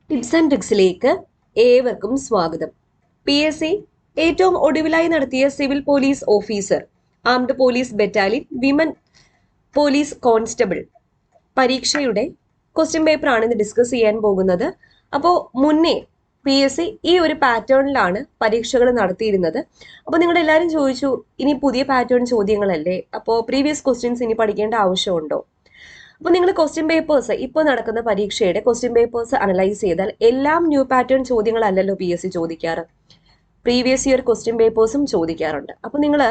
Tips and ട്രിക്സിലേക്ക് ഏവർക്കും സ്വാഗതം. PSC ഏറ്റവും ഒടുവിലായി നടത്തിയ civil police officer, armed police battalion, women police constable പരീക്ഷയുടെ ക്വസ്റ്റ്യൻ പേപ്പർ ആണ് ഇന്ന് ഡിസ്കസ് ചെയ്യാൻ പോകുന്നത്. അപ്പോൾ മുന്നേ PSC ഈ ഒരു പാറ്റേണിലാണ് പരീക്ഷകൾ നടത്തിയിരുന്നത്. അപ്പോൾ നിങ്ങൾ എല്ലാവരും ചോദിച്ചു, ഇനി പുതിയ പാറ്റേൺ ചോദ്യങ്ങളല്ലേ, അപ്പോൾ പ്രീവിയസ് ക്വസ്റ്റ്യൻസ് ഇനി പഠിക്കേണ്ട ആവശ്യമുണ്ടോ? അപ്പോൾ നിങ്ങൾ ക്വസ്റ്റ്യൻ പേപ്പേഴ്സ്, ഇപ്പോൾ നടക്കുന്ന പരീക്ഷയുടെ ക്വസ്റ്റ്യൻ പേപ്പേഴ്സ് അനലൈസ് ചെയ്താൽ എല്ലാം ന്യൂ പാറ്റേൺ ചോദ്യങ്ങളല്ലല്ലോ PSC ചോദിക്കാറ്. പ്രീവിയസ് ഇയർ ക്വസ്റ്റ്യൻ പേപ്പേഴ്സും ചോദിക്കാറുണ്ട്. അപ്പോൾ നിങ്ങൾ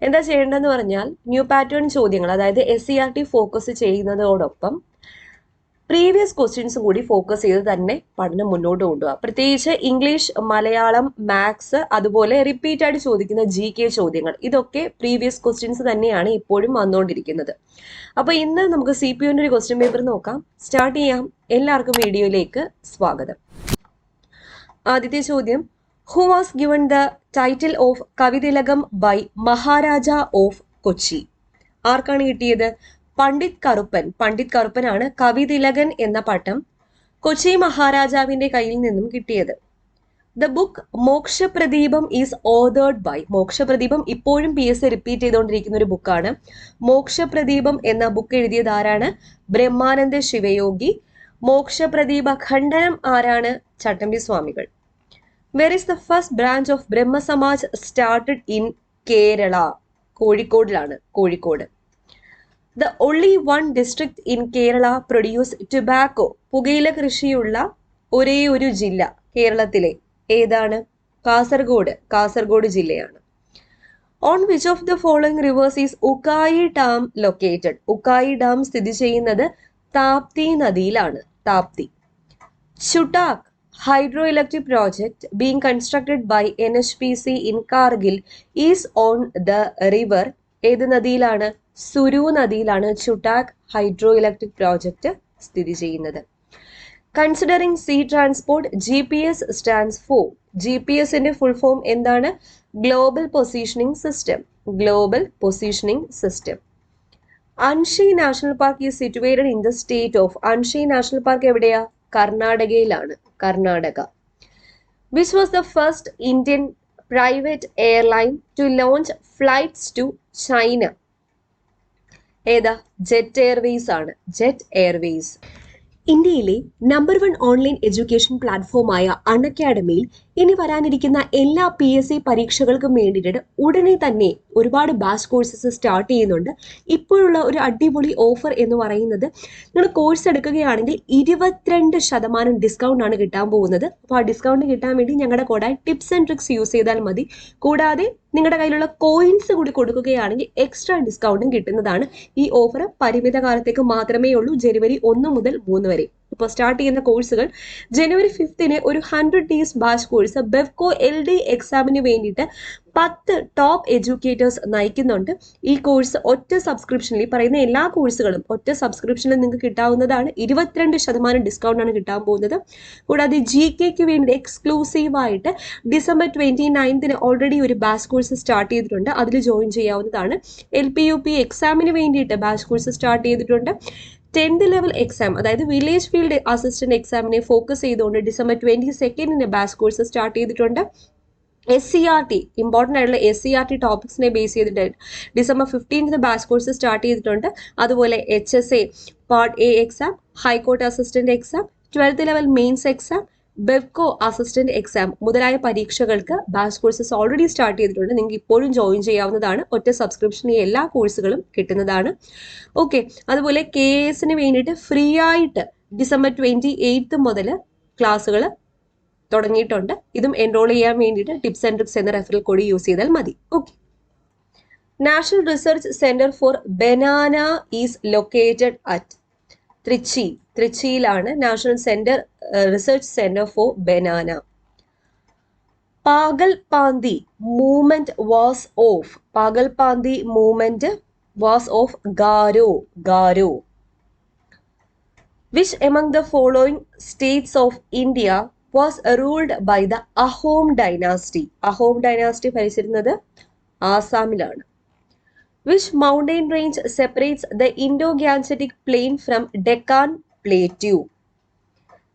എന്താ ചെയ്യേണ്ടതെന്ന് പറഞ്ഞാൽ, ന്യൂ പാറ്റേൺ ചോദ്യങ്ങൾ, അതായത് SCERT ഫോക്കസ് ചെയ്യുന്നതോടൊപ്പം പ്രീവിയസ് ക്വസ്റ്റ്യൻസും കൂടി ഫോക്കസ് ചെയ്ത് തന്നെ പഠനം മുന്നോട്ട് കൊണ്ടുപോകുക. പ്രത്യേകിച്ച് ഇംഗ്ലീഷ്, മലയാളം, മാത്സ്, അതുപോലെ റിപ്പീറ്റ് ആയിട്ട് ചോദിക്കുന്ന GK ചോദ്യങ്ങൾ, ഇതൊക്കെ പ്രീവിയസ് ക്വസ്റ്റ്യൻസ് തന്നെയാണ് ഇപ്പോഴും വന്നുകൊണ്ടിരിക്കുന്നത്. അപ്പോൾ ഇന്ന് നമുക്ക് CPUവിൻ്റെ ഒരു ക്വസ്റ്റ്യൻ പേപ്പർ നോക്കാം. സ്റ്റാർട്ട് ചെയ്യാം. എല്ലാവർക്കും വീഡിയോയിലേക്ക് സ്വാഗതം. ആദ്യത്തെ ചോദ്യം, who was given the title of Kavithilakam by Maharaja of Kochi? ആർക്കാണ് കിട്ടിയത്? പണ്ഡിറ്റ് കറുപ്പൻ. പണ്ഡിറ്റ് കറുപ്പനാണ് കവിതിലകൻ എന്ന പട്ടം കൊച്ചി മഹാരാജാവിന്റെ കയ്യിൽ നിന്നും കിട്ടിയത്. The book Mokshapradeepam is authored by. Mokshapradeepam ഇപ്പോഴും PSC റിപ്പീറ്റ് ചെയ്തുകൊണ്ടിരിക്കുന്ന ഒരു ബുക്കാണ്. മോക്ഷപ്രദീപം എന്ന ബുക്ക് എഴുതിയത് ആരാണ്? ബ്രഹ്മാനന്ദ ശിവയോഗി. മോക്ഷപ്രദീപ ഖണ്ഡനം ആരാണ്? Chattampi Swamikal. Where is the first branch of Brahmo Samaj started in Kerala? കോഴിക്കോടിലാണ്, Kozhikode. The only one district in Kerala produce tobacco. പുകയില കൃഷിയുള്ള ഒരേ ഒരു ജില്ല കേരളത്തിലെ ഏതാണ്? കാസർഗോഡ് ജില്ലയാണ്. On which of the following rivers is ഉക്കായി dam located? ഉക്കായി dam സ്ഥിതി ചെയ്യുന്നത് Tapti നദിയിലാണ്. Tapti. ചുട്ടാക് hydro electric project being constructed by NHPC in Kargil is on the river. ഏത് നദിയിലാണ്? സുരു നദിയിലാണ് ചുട്ടാക് ഹൈഡ്രോ ഇലക്ട്രിക് പ്രോജക്റ്റ് സ്ഥിതി ചെയ്യുന്നത്. Considering sea transport, GPS stands for. GPSന്റെ full form എന്താണ്? Global positioning system. Global positioning system. Anshi national park is situated in the state of. Anshi national park എവിടെയാ? കർണാടകയിലാണ്, Karnataka. Which was the first Indian private airline to launch flights to China? ഏതാ? Jet Airways ആണ്. Jet Airways. ഇന്ത്യയിലെ number 1 online education പ്ലാറ്റ്ഫോമായ അൺഅക്കാഡമിയിൽ ഇനി വരാനിരിക്കുന്ന എല്ലാ PSC പരീക്ഷകൾക്കും വേണ്ടിയിട്ട് ഉടനെ തന്നെ ഒരുപാട് ബാച്ച് കോഴ്സസ് സ്റ്റാർട്ട് ചെയ്യുന്നുണ്ട്. ഇപ്പോഴുള്ള ഒരു അടിപൊളി ഓഫർ എന്ന് പറയുന്നത്, നിങ്ങൾ കോഴ്സ് എടുക്കുകയാണെങ്കിൽ 22% ഡിസ്കൗണ്ട് ആണ് കിട്ടാൻ പോകുന്നത്. അപ്പോൾ ആ ഡിസ്കൗണ്ട് കിട്ടാൻ വേണ്ടി ഞങ്ങളുടെ കോഡായി ടിപ്സ് ആൻഡ് ട്രിക്സ് യൂസ് ചെയ്താൽ മതി. കൂടാതെ നിങ്ങളുടെ കയ്യിലുള്ള കോയിൻസ് കൂടി കൊടുക്കുകയാണെങ്കിൽ എക്സ്ട്രാ ഡിസ്കൗണ്ടും കിട്ടുന്നതാണ്. ഈ ഓഫർ പരിമിത കാലത്തേക്ക് മാത്രമേ ഉള്ളൂ, ജനുവരി 1 മുതൽ 3 വരെ. ഇപ്പോൾ സ്റ്റാർട്ട് ചെയ്യുന്ന കോഴ്സുകൾ ജനുവരി 5 ഒരു 100 days batch course Bevco LD എക്സാമിന് വേണ്ടിയിട്ട് 10 ടോപ്പ് എഡ്യൂക്കേറ്റേഴ്സ് നയിക്കുന്നുണ്ട്. ഈ കോഴ്സ് ഒറ്റ സബ്സ്ക്രിപ്ഷനിൽ, പറയുന്ന എല്ലാ കോഴ്സുകളും ഒറ്റ സബ്സ്ക്രിപ്ഷനിൽ നിങ്ങൾക്ക് കിട്ടാവുന്നതാണ്. 22% ഡിസ്കൗണ്ട് ആണ് കിട്ടാൻ പോകുന്നത്. കൂടാതെ GKക്ക് വേണ്ടി എക്സ്ക്ലൂസീവായിട്ട് ഡിസംബർ 29 ഓൾറെഡി ഒരു ബാച്ച് കോഴ്സ് സ്റ്റാർട്ട് ചെയ്തിട്ടുണ്ട്. അതിൽ ജോയിൻ ചെയ്യാവുന്നതാണ്. LP-UP എക്സാമിന് വേണ്ടിയിട്ട് ബാച്ച് കോഴ്സ് സ്റ്റാർട്ട് ചെയ്തിട്ടുണ്ട്. 10th ലെവൽ എക്സാം, അതായത് വില്ലേജ് ഫീൽഡ് അസിസ്റ്റന്റ് എക്സാമിനെ ഫോക്കസ് ചെയ്തുകൊണ്ട് ഡിസംബർ 22 ബാച്ച് കോഴ്സ് സ്റ്റാർട്ട് ചെയ്തിട്ടുണ്ട്. SCERT, ഇമ്പോർട്ടൻ്റ് ആയിട്ടുള്ള SCERT ടോപ്പിക്സിനെ ബേസ് ചെയ്തിട്ട് ഡിസംബർ 15 ബാച്ച് കോഴ്സ് സ്റ്റാർട്ട് ചെയ്തിട്ടുണ്ട്. അതുപോലെ HSA part A exam, high court assistant exam, 12th level mains exam, Bevco assistant exam മുതലായ പരീക്ഷകൾക്ക് batch courses already start ചെയ്തിട്ടുണ്ട്. നിങ്ങൾക്ക് ഇപ്പോഴും ജോയിൻ ചെയ്യാവുന്നതാണ്. ഒറ്റ സബ്സ്ക്രിപ്ഷനിൽ എല്ലാ കോഴ്സുകളും കിട്ടുന്നതാണ്. ഓക്കെ. അതുപോലെ KASന് വേണ്ടിയിട്ട് ഫ്രീ ആയിട്ട് ഡിസംബർ 28 മുതൽ ക്ലാസ്സുകൾ തുടങ്ങിയിട്ടുണ്ട്. ഇതും എൻറോൾ ചെയ്യാൻ വേണ്ടിയിട്ട് ടിപ്സ് ആൻഡ് ട്രിക്സ് എന്ന റെഫറൽ കോഡ് യൂസ് ചെയ്താൽ മതി. Okay. National research centre for banana is located at Trichy. ട്രിച്ചിയിലാണ് national research centre for banana. Pagalpanthi movement was of. Pagalpanthi movement was of Garo. Garo. Which among the following states of India was ruled by the Ahom dynasty. Ahom dynasty ഭരിച്ചിരുന്നത് ആസാമിലാണ്. Which mountain range separates the Indo-Gangetic plain from Deccan Plateau?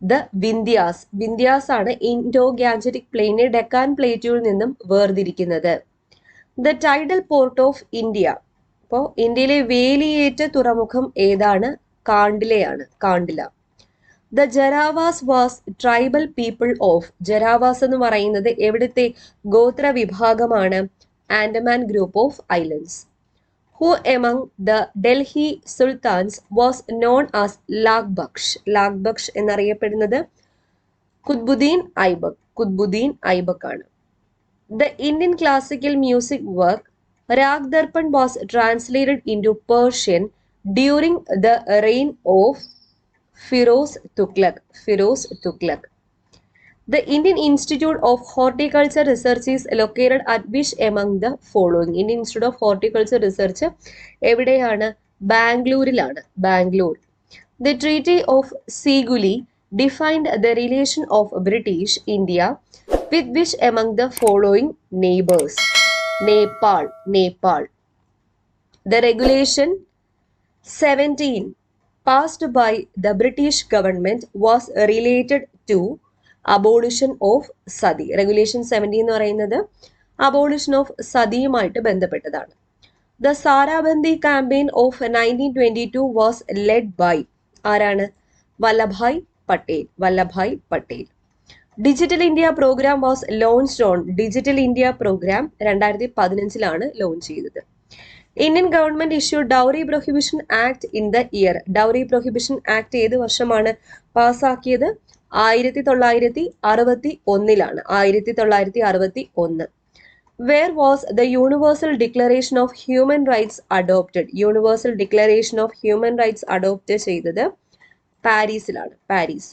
The Vindhyas. Vindhyas ആണ് Indo Gangetic പ്ലെയിനെ ഡെക്കാൻ പ്ലേറ്റുകളിൽ നിന്നും വേർതിരിക്കുന്നത്. The tidal port of India. അപ്പോൾ ഇന്ത്യയിലെ വേലിയേറ്റ തുറമുഖം ഏതാണ്? കാണ്ടിലയാണ്. Kandla. The Jarawas was tribal people of. Jarawas എന്ന് പറയുന്നത് എവിടുത്തെ ഗോത്ര വിഭാഗമാണ്? Andaman group of islands. Who among the Delhi Sultans was known as Lakh Baksh? Lakh Baksh എന്നറിയപ്പെടുന്നത് കുത്ബുദ്ദീൻ ഐബക്. കുത്ബുദ്ദീൻ ഐബക് ആണ്. The Indian classical music work Rag Darpan was translated into Persian during the reign of Firoz Tughlaq. Firoz Tughlaq. The Indian Institute of Horticulture Research is located at which among the following? Indian Institute of Horticulture Research എവിടെയാണ്? ബാംഗ്ലൂരിലാണ്. Bangalore. The Treaty of Siguli defined the relation of British India with which among the following neighbors? Nepal. Nepal. The Regulation 17 passed by the British government was related to abolition of Sati. Regulation 17 എന്ന് പറയുന്നത് abolition of സതിയുമായിട്ട് ബന്ധപ്പെട്ടതാണ്. The Sarabandi campaign of 1922 was led by. ആരാണ്? Vallabhbhai Patel. Vallabhbhai Patel. Digital India programme was launched on. Digital India programme 2015 launch ചെയ്തത്. Indian government issue dowry prohibition act in the year. Dowry prohibition act ഏത് വർഷമാണ് പാസ്സാക്കിയത്? 1961. 1961. Where was the Universal Declaration of Human Rights adopted? Universal Declaration of Human Rights adopted ചെയ്തത് പാരീസിലാണ്. Paris.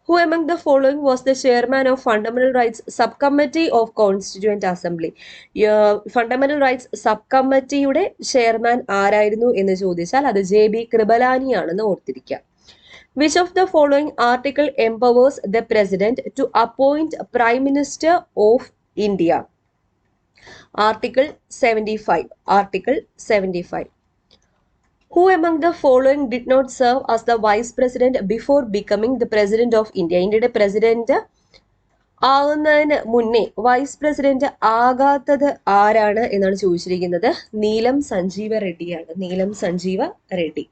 Who among the following was the chairman of Fundamental Rights Subcommittee of Constituent Assembly? Fundamental rights sub കമ്മിറ്റിയുടെ chairman ആരായിരുന്നു എന്ന് ചോദിച്ചാൽ അത് JB Kripalani ആണെന്ന് ഓർത്തിരിക്കുക. Which of the following article empowers the president to appoint Prime Minister of India? Article 75. Article 75. Who among the following did not serve as the vice president before becoming the president of India? ഇന്ത്യയുടെ president ആകുന്നതിന് മുന്നേ vice president ആകാത്തത് ആരാണ് എന്നാണ് ചോദിച്ചിരിക്കുന്നത്. നീലം സഞ്ജീവ റെഡ്ഡിയാണ്. നീലം Sanjeeva Reddy.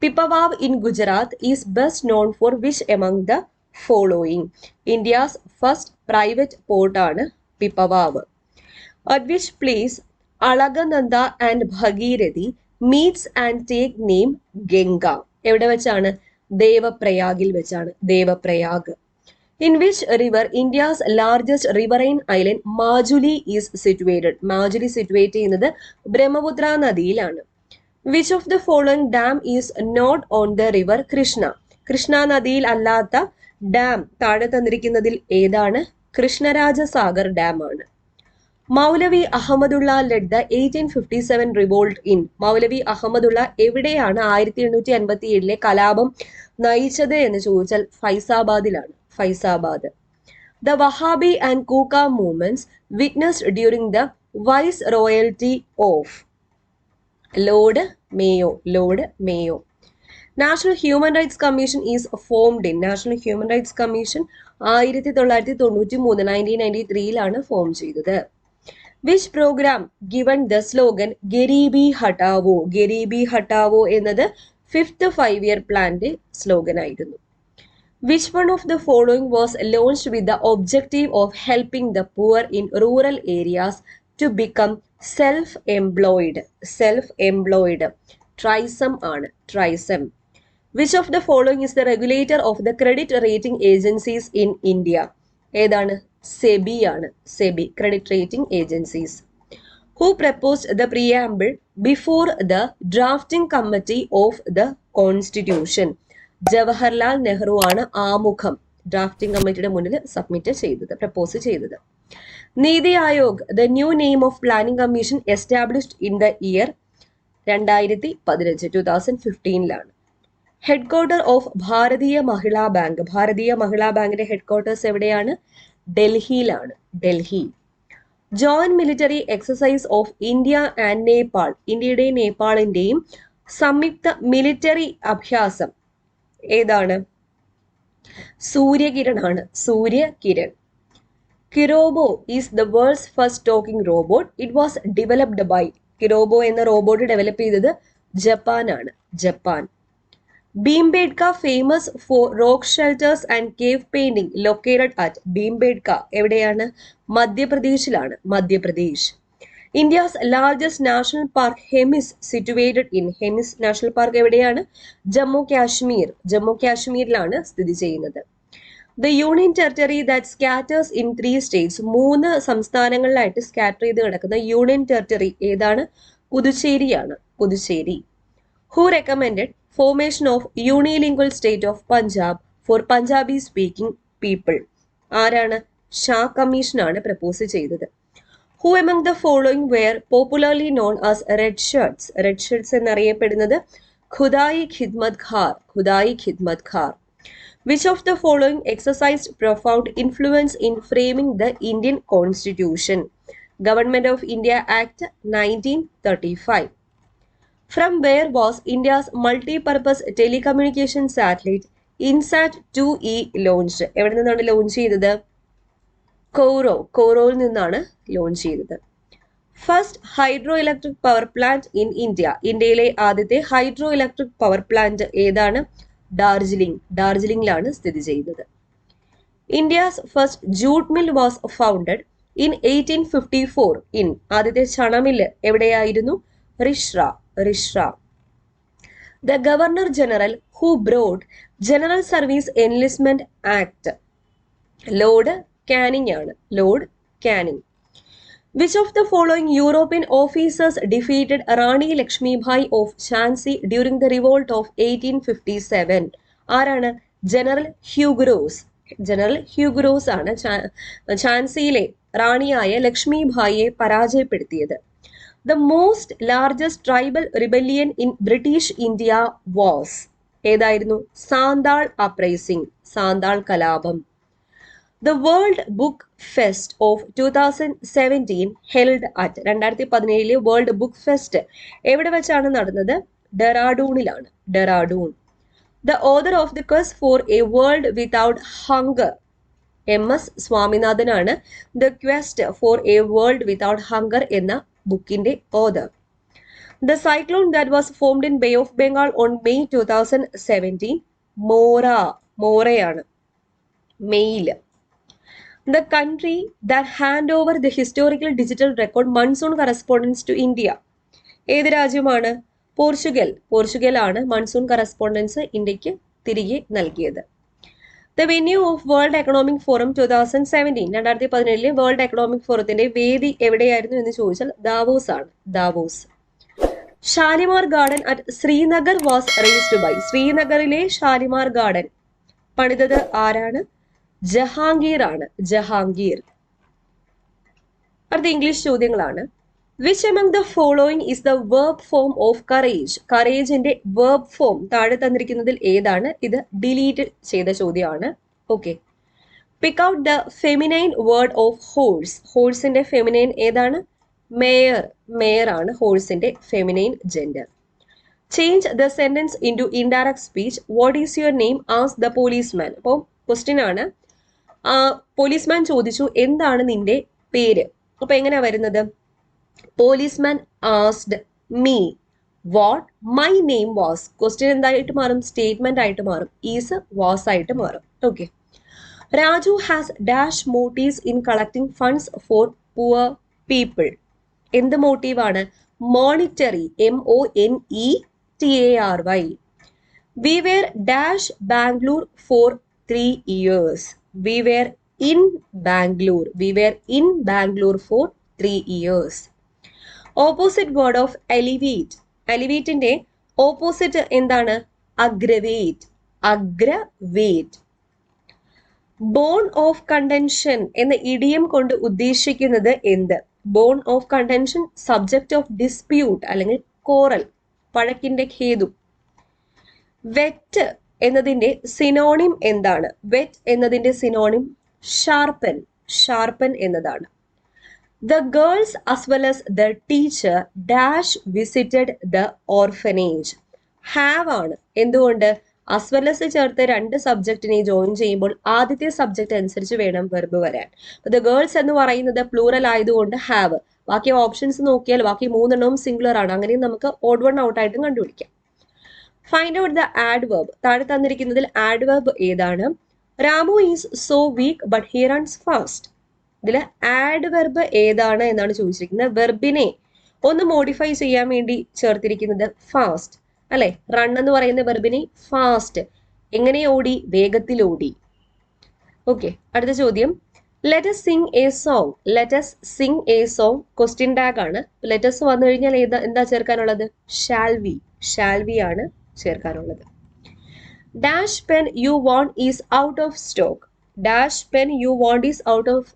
Pipavav in Gujarat is best known for which among the following? India's first private port ആണ് Pipavav. At which place Alagananda and Bhagirathi meets and take name Ganga? എവിടെ വെച്ചാണ്? ദേവപ്രയാഗിൽ വെച്ചാണ്. Devprayag. In which river India's largest riverine island Majuli is situated? Majuli situate ചെയ്യുന്നത് Brahmaputra നദിയിലാണ്. Which of the following dam is not on the river Krishna? Krishna നദിയിൽ അല്ലാത്ത dam താഴെ തന്നിരിക്കുന്നതിൽ ഏതാണ്? Krishnarajasagar dam ആണ്. മൗലവി Ahmadullah led the 1857 revolt in. മൗലവി അഹമ്മദുള്ള എവിടെയാണ് 1857 കലാപം നയിച്ചത് എന്ന് ചോദിച്ചാൽ ഫൈസാബാദിലാണ്. Faizabad. The Wahhabi and Kuka movements witnessed during the viceroyalty of Lord Mayo. Lord Mayo. National Human Rights Commission is formed in. National Human Rights Commission 1993 form ചെയ്തത്. Which program given the slogan Garibi Hatavo? Garibi Hatavo എന്നത് 5th 5-year പ്ലാന്റെ slogan ആയിരുന്നു. Which one of the following was launched with the objective of helping the poor in rural areas to become self-employed? Self-employed. Trisem ആണ്. Trisem. Which of the following is the regulator of the credit rating agencies in India? ഏതാണ്? സെബി ആണ്. SEBI. Credit rating agencies. Who proposed the preamble before the drafting committee of the Constitution? Jawaharlal Nehru ആണ് ആമുഖം drafting കമ്മിറ്റിയുടെ മുന്നിൽ submit ചെയ്തത്, propose ചെയ്തത്. NITI Aayog, the new name of planning commission, established in the year 2015. Head quarter of Bharatiya Mahila bank. ഭാരതീയ മഹിളാ ബാങ്കിന്റെ head quarters എവിടെയാണ്? ഡൽഹിയിലാണ്. Delhi. Joint military exercise of India and Nepal. ഇന്ത്യയുടെയും നേപ്പാളിന്റെയും സംയുക്ത മിലിറ്ററി അഭ്യാസം ഏതാണ്? സൂര്യകിരണാണ്, Suryakiran. Kirobo is the world's first talking robot. It was developed by. Kirobo എന്ന റോബോട്ട് ഡെവലപ്പ് ചെയ്തത് ജപ്പാനാണ്, Japan. Bhimbetka famous for rock shelters and cave painting located at. Bhimbetka എവിടെയാണ്? മധ്യപ്രദേശിലാണ്, Madhya Pradesh. India's largest national park Hemis situated in. Hemis national park എവിടെയാണ്? ജമ്മു കാശ്മീർ, ജമ്മു കാശ്മീരിലാണ് സ്ഥിതി ചെയ്യുന്നത്. The union territory that scatters in 3 states. 3 സംസ്ഥാനങ്ങളിലായിട്ട് സ്കാറ്റർ ചെയ്ത് കിടക്കുന്ന യൂണിയൻ ടെറിട്ടറി ഏതാണ്? പുതുച്ചേരിയാണ്, Puducherry. Who recommended formation of unilingual state of Punjab for Punjabi speaking people? ആരാണ്? ഷാ കമ്മീഷനാണ് പ്രപ്പോസ് ചെയ്തത്. Who among the following were popularly known as red shirts? Red shirts എന്നറിയപ്പെടുന്നത് Khudai ഖിദ്മത് Khar, ഖുദായി ഖിദ്മത് Khar. Which of the following exercised profound influence in framing the Indian Constitution? Government of India Act 1935. From where was India's multi-purpose telecommunication satellite INSAT 2E launched? എവിടെ നിന്നാണ് launch ചെയ്തത്? കൊറോയിൽ നിന്നാണ് launch ചെയ്തത്. First hydro electric power plant in India. ഇന്ത്യയിലെ ആദ്യത്തെ hydro electric power plant ഏതാണ്? ഡാർജിലിംഗ്, ഡാർജിലിംഗിലാണ് സ്ഥിതി ചെയ്യുന്നത്. India's first jute mill was founded in 1854 in. ആദ്യത്തെ ചണമില്ല് എവിടെയായിരുന്നു? Rishra, Rishra. The governor general who brought general service enlistment act. Lord Canning ആണ്, Lord Canning. Which of the following European officers defeated Rani Lakshmibai of Jhansi during the revolt of 1857? ആരാണ്? General Hugh Rose, general Hugh Rose ആണ് ഝാൻസിയിലെ റാണിയായ ലക്ഷ്മിഭായിയെ പരാജയപ്പെടുത്തിയത്. The most largest tribal rebellion in British India was. ഏതായിരുന്നു? Santhal uprising, Santhal കലാപം. The World Book Fest of 2017 held at. 2017 world book fest എവിടെ വെച്ചാണ് നടന്നത്? ഡെറാഡൂണിലാണ്, Dehradun. The author of the quest for a world without hunger. MS സ്വാമിനാഥനാണ് The Quest for a World Without Hunger എന്ന ബുക്കിന്റെ author. The cyclone that was formed in Bay of Bengal on May 2017. Mora, മോറയാണ്, മെയിൽ. The country that hand over the historical digital record monsoon correspondence to India. ഏത് രാജ്യമാണ്? Portugal, Portugal ആണ് monsoon correspondence ഇന്ത്യക്ക് തിരികെ നൽകിയത്. The venue of world economic forum 2017. 2017 world economic ഫോറത്തിന്റെ വേദി എവിടെയായിരുന്നു എന്ന് ചോദിച്ചാൽ ദാവോസ് ആണ്, Davos. Shalimar garden at Srinagar was raised by. ശ്രീനഗറിലെ ഷാലിമാർ ഗാർഡൻ പണിതത് ആരാണ്? ജഹാംഗീർ ആണ്, ജഹാംഗീർ. അടുത്ത ഇംഗ്ലീഷ് ചോദ്യങ്ങളാണ്. Which among the following is the verb form of courage? കറേജിന്റെ വെർബ് ഫോം താഴെ തന്നിരിക്കുന്നതിൽ ഏതാണ്? ഇത് ഡിലീറ്റ് ചെയ്ത ചോദ്യമാണ്. Okay. Pick out the feminine word of horse. ഹോഴ്സിന്റെ ഫെമിനൈൻ ഏതാണ്? മേയർ, മേയർ ആണ് ഹോഴ്സിന്റെ feminine gender. Change the sentence into indirect speech. What is your name? ആസ് ദ പോലീസ്മാൻ. അപ്പോൾ ക്വസ്റ്റ്യൻ ആണ്, പോലീസ്മാൻ ചോദിച്ചു എന്താണ് നിന്റെ പേര്? അപ്പൊ എങ്ങനെയാ വരുന്നത്? Policeman asked me what my name was. Question എന്തായിട്ട് മാറും? സ്റ്റേറ്റ്മെന്റ് ആയിട്ട് മാറും. ഈസ് വാസ് ആയിട്ട് മാറും. Okay. Raju has dash motives in collecting funds for poor people. എന്ത് മോട്ടീവാണ്? Monetary, MONETARY. We were dash Bangalore for 3 years. We were in Bangalore. We were in Bangalore for 3 years. Opposite word of elevate. Elevateന്റെ opposite എന്താണ്? Aggravate, aggravate. Bone of contention എന്ന idiom കൊണ്ട് ഉദ്ദേശിക്കുന്നത് എന്ത്? Bone of contention subject of dispute അല്ലെങ്കിൽ quarrel, വഴക്കിന്റെ ഹേതു. Vet എന്നതിന്റെ സിനോണിം എന്താണ്? വെറ്റ് എന്നതിന്റെ സിനോണിം ഷാർപ്പൻ, ഷാർപ്പൻ എന്നതാണ്. The girls as well as the teacher dash visited the orphanage. Have ആണ്. എന്തുകൊണ്ട്? as well as ചേർത്ത് രണ്ട് സബ്ജക്റ്റിനെ ജോയിൻ ചെയ്യുമ്പോൾ ആദ്യത്തെ സബ്ജക്റ്റ് അനുസരിച്ച് വേണം വെർബ് വരാൻ. ദ ഗേൾസ് എന്ന് പറയുന്നത് പ്ലൂറൽ ആയതുകൊണ്ട് ഹാവ്. ബാക്കി ഓപ്ഷൻസ് നോക്കിയാൽ ബാക്കി മൂന്നെണ്ണവും സിംഗുലർ ആണ്. അങ്ങനെയും നമുക്ക് ഓഡ് വൺ ഔട്ട് ആയിട്ടും കണ്ടുപിടിക്കാം. Find out the adverb. താഴെ തന്നിരിക്കുന്നതിൽ ആഡ്വർബ് ഏതാണ്? Ramu is so weak but he runs fast. ഇതിൽ ആഡ്വർബ് ഏതാണ് എന്നാണ് ചോദിച്ചിരിക്കുന്നത്. വെർബിനെ ഒന്ന് മോഡിഫൈ ചെയ്യാൻ വേണ്ടി ചേർത്തിരിക്കുന്നത് ഫാസ്റ്റ് അല്ലെ. റൺ എന്ന് പറയുന്ന വെർബിനെ ഫാസ്റ്റ്. എങ്ങനെ ഓടി? വേഗത്തിൽ ഓടി. ഓക്കെ, അടുത്ത ചോദ്യം. Let's sing a song. Let's sing a song question tag ആണ്. ലെറ്റസ് വന്നു കഴിഞ്ഞാൽ എന്താ ചേർക്കാനുള്ളത്? ഷാൽ വി ആണ് ചേർക്കാനുള്ളത്. Dash pen you want is out of stock. Dash pen you want is out of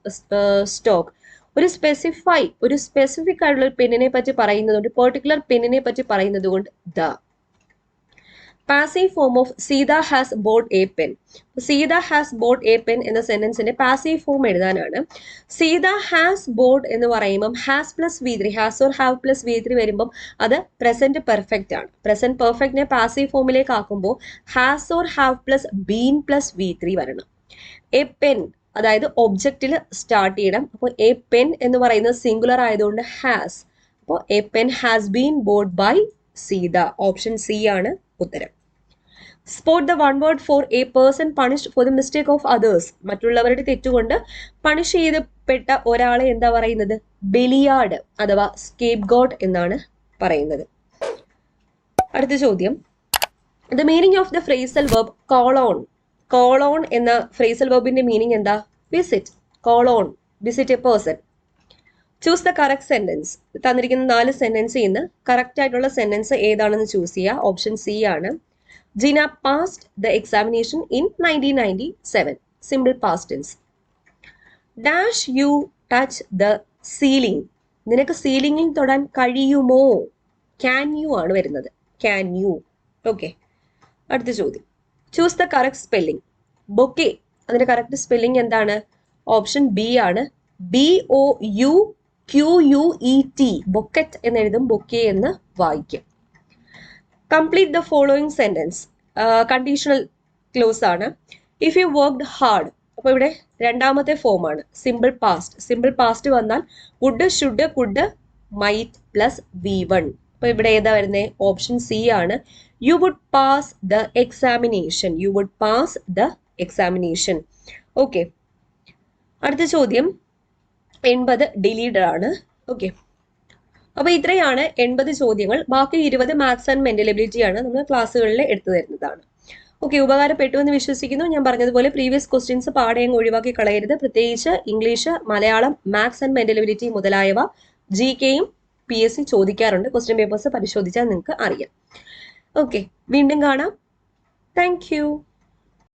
stock. ഒരു സ്പെസിഫിക് ആയിട്ടുള്ള ഒരു പെന്നിനെ പറ്റി പറയുന്നതുകൊണ്ട്, പെർട്ടിക്കുലർ പെന്നിനെ പറ്റി പറയുന്നത് കൊണ്ട് the. Passive form of Sita has bought a pen. Sita has bought a pen എന്ന സെന്റൻസിന്റെ പാസീവ് ഫോം എഴുതാനാണ്. സീത ഹാസ് ബോട്ട് എന്ന് പറയുമ്പം has plus V three, has or have plus V three വരുമ്പം അത് പ്രസന്റ് പെർഫെക്റ്റ് ആണ്. പ്രസന്റ് പെർഫെക്റ്റിനെ പാസീവ് ഫോമിലേക്ക് ആക്കുമ്പോൾ has or have plus been plus V three വരണം. എ പെൻ അതായത് ഒബ്ജക്റ്റിൽ സ്റ്റാർട്ട് ചെയ്യണം. അപ്പോൾ എ പെൻ എന്ന് പറയുന്നത് സിംഗുലർ ആയതുകൊണ്ട് ഹാസ്. അപ്പോൾ a pen has been bought by Sita. Option C ആണ് ഉത്തരം. Spot the one word for a person punished for the mistake of others. മറ്റുള്ളവരുടെ തെറ്റുകൊണ്ട് പണിഷ് ചെയ്യപ്പെട്ട ഒരാളെ എന്താ പറയുന്നത്? ബെലിയാഡ് അഥവാ സ്കേപ്പ് ഗോട്ട് എന്നാണ് പറയുന്നത്. അടുത്ത ചോദ്യം. The meaning of the phrasal verb call on. Call on എന്ന ഫ്രേസൽ വെർബിന്റെ മീനിങ് എന്താ? Visit. Call on, visit A person. Choose the correct sentence. തന്നിരിക്കുന്ന 4 സെന്റൻസിൽ നിന്ന് കറക്റ്റ് ആയിട്ടുള്ള സെന്റൻസ് ഏതാണെന്ന് ചൂസ് ചെയ്യുക. ഓപ്ഷൻ സി ആണ്. Gina passed the examination in 1997. Simple past tense. Dash you touch the ceiling. നിനക്ക് സീലിംഗിൽ തൊടാൻ കഴിയുമോ? Can you ആണ് വരുന്നത്. Can you. ഓക്കെ, അടുത്ത ചോദ്യം. Choose the correct spelling. Bouquet, അതിന്റെ കറക്റ്റ് സ്പെല്ലിംഗ് എന്താണ്? ഓപ്ഷൻ ബി ആണ്. BOUQUET. ബൊക്കറ്റ് എന്നെഴുതും, ബൊക്കെ എന്ന് വായിക്കും. Complete the following sentence. Conditional clause ആണ്. If you worked hard. അപ്പോൾ ഇവിടെ രണ്ടാമത്തെ ഫോം ആണ് സിമ്പിൾ പാസ്റ്റ്. സിമ്പിൾ പാസ്റ്റ് വന്നാൽ would, should, could, might plus V1. അപ്പോൾ ഇവിടെ ഏതാ വരുന്നത്? ഓപ്ഷൻ സി ആണ്. You would pass the examination. You would pass the examination. Okay, അടുത്ത ചോദ്യം. 80 ഡിലീറ്റഡ് ആണ്. ഓക്കെ, അപ്പോൾ ഇത്രയാണ് 80 ചോദ്യങ്ങൾ. ബാക്കി 20 മാത്സ് ആൻഡ് മെന്റൽ എബിലിറ്റി ആണ് നമ്മൾ ക്ലാസ്സുകളിൽ എടുത്തു തരുന്നതാണ്. ഓക്കെ, ഉപകാരപ്പെട്ടു എന്ന് വിശ്വസിക്കുന്നു. ഞാൻ പറഞ്ഞതുപോലെ പ്രീവിയസ് ക്വസ്റ്റ്യൻസ് പാടയം ഒഴിവാക്കി കളയരുത്. പ്രത്യേകിച്ച് English, Malayalam, maths and mental ability മുതലായവ GKയും PSC ചോദിക്കാറുണ്ട്. ക്വസ്റ്റ്യൻ പേപ്പേഴ്സ് പരിശോധിച്ചാൽ നിങ്ങൾക്ക് അറിയാം. ഓക്കെ, വീണ്ടും കാണാം. Thank you.